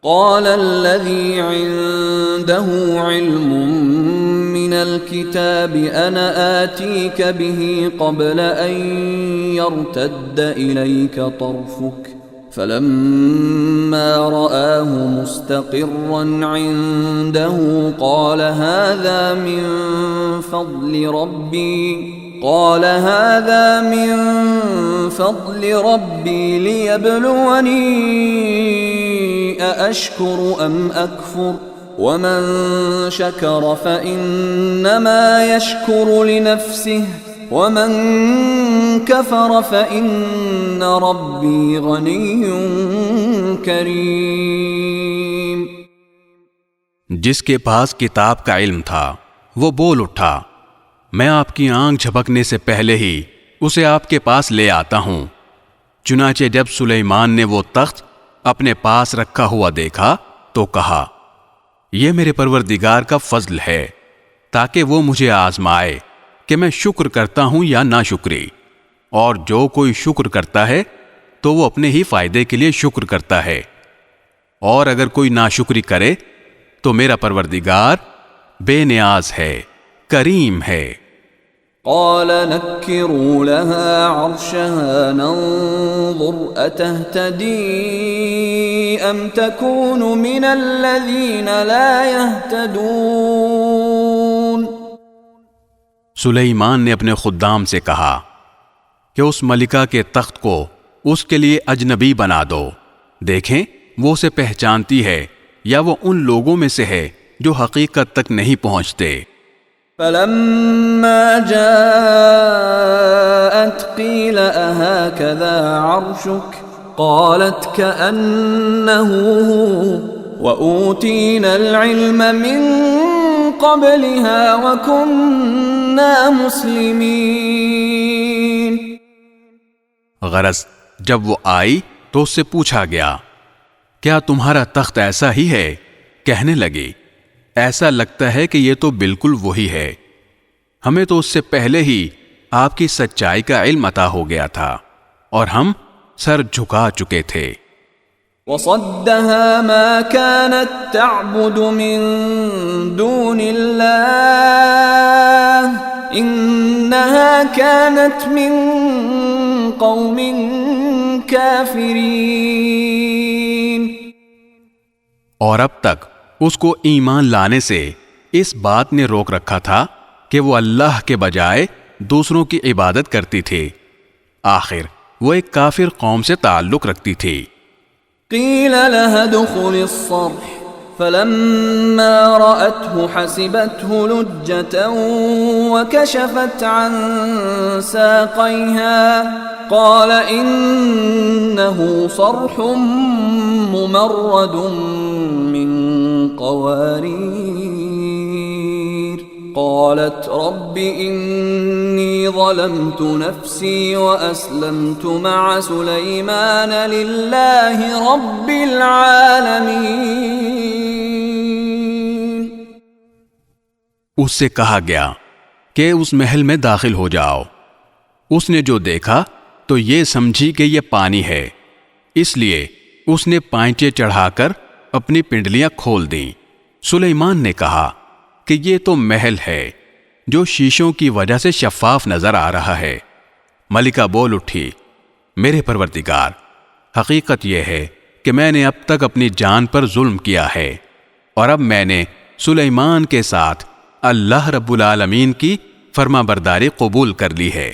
قال الذي عنده علم من الكتاب أنا آتيك به قبل أن يرتد إليك طرفك فلما رآه مستقرا عنده قال هذا من فضل ربي ليبلوني أأشكر أم أكفر ومن شكر فإنما يشكر لنفسه ومن كفر فإن ربي غني كريم۔ جس کے پاس کتاب کا علم تھا وہ بول اٹھا، میں آپ کی آنکھ جھپکنے سے پہلے ہی اسے آپ کے پاس لے آتا ہوں۔ چنانچہ جب سلیمان نے وہ تخت اپنے پاس رکھا ہوا دیکھا تو کہا، یہ میرے پروردگار کا فضل ہے تاکہ وہ مجھے آزمائے کہ میں شکر کرتا ہوں یا ناشکری، اور جو کوئی شکر کرتا ہے تو وہ اپنے ہی فائدے کے لیے شکر کرتا ہے، اور اگر کوئی ناشکری کرے تو میرا پروردگار بے نیاز ہے، کریم ہے۔ قال نكروا لها عرشها ننظر أتهتدي أم تكون من الذين لا يهتدون۔ سلیمان نے اپنے خدام سے کہا کہ اس ملکہ کے تخت کو اس کے لیے اجنبی بنا دو، دیکھیں وہ اسے پہچانتی ہے یا وہ ان لوگوں میں سے ہے جو حقیقت تک نہیں پہنچتے۔ فلما جاءت قيل أهكذا عرشك قالت كأنه هو وأوتينا العلم من قبلها وكنا مسلمين۔ غرض جب وہ آئی تو اس سے پوچھا گیا، کیا تمہارا تخت ایسا ہی ہے؟ کہنے لگی، ایسا لگتا ہے کہ یہ تو بالکل وہی ہے، ہمیں تو اس سے پہلے ہی آپ کی سچائی کا علم عطا ہو گیا تھا اور ہم سر جھکا چکے تھے۔ وصدها ما كانت تعبد من دون الله إنها كانت من قوم كافرين۔ اور اب تک اس کو ایمان لانے سے اس بات نے روک رکھا تھا کہ وہ اللہ کے بجائے دوسروں کی عبادت کرتی تھی، آخر وہ ایک کافر قوم سے تعلق رکھتی تھی۔ قیل لها ادخل الصرح فلما رأته حسبته لجة وكشفت عن ساقيها قال إنه صرح ممرد من قوارير قالت رب إني ظلمت نفسي وأسلمت مع سليمان لله رب العالمين۔ اس سے کہا گیا کہ اس محل میں داخل ہو جاؤ۔ اس نے جو دیکھا تو یہ سمجھی کہ یہ پانی ہے، اس لیے اس نے پائنچے چڑھا کر اپنی پنڈلیاں کھول دیں۔ سلیمان نے کہا کہ یہ تو محل ہے جو شیشوں کی وجہ سے شفاف نظر آ رہا ہے۔ ملکہ بول اٹھی، میرے پروردگار، حقیقت یہ ہے کہ میں نے اب تک اپنی جان پر ظلم کیا ہے، اور اب میں نے سلیمان کے ساتھ اللہ رب العالمین کی فرما برداری قبول کر لی ہے۔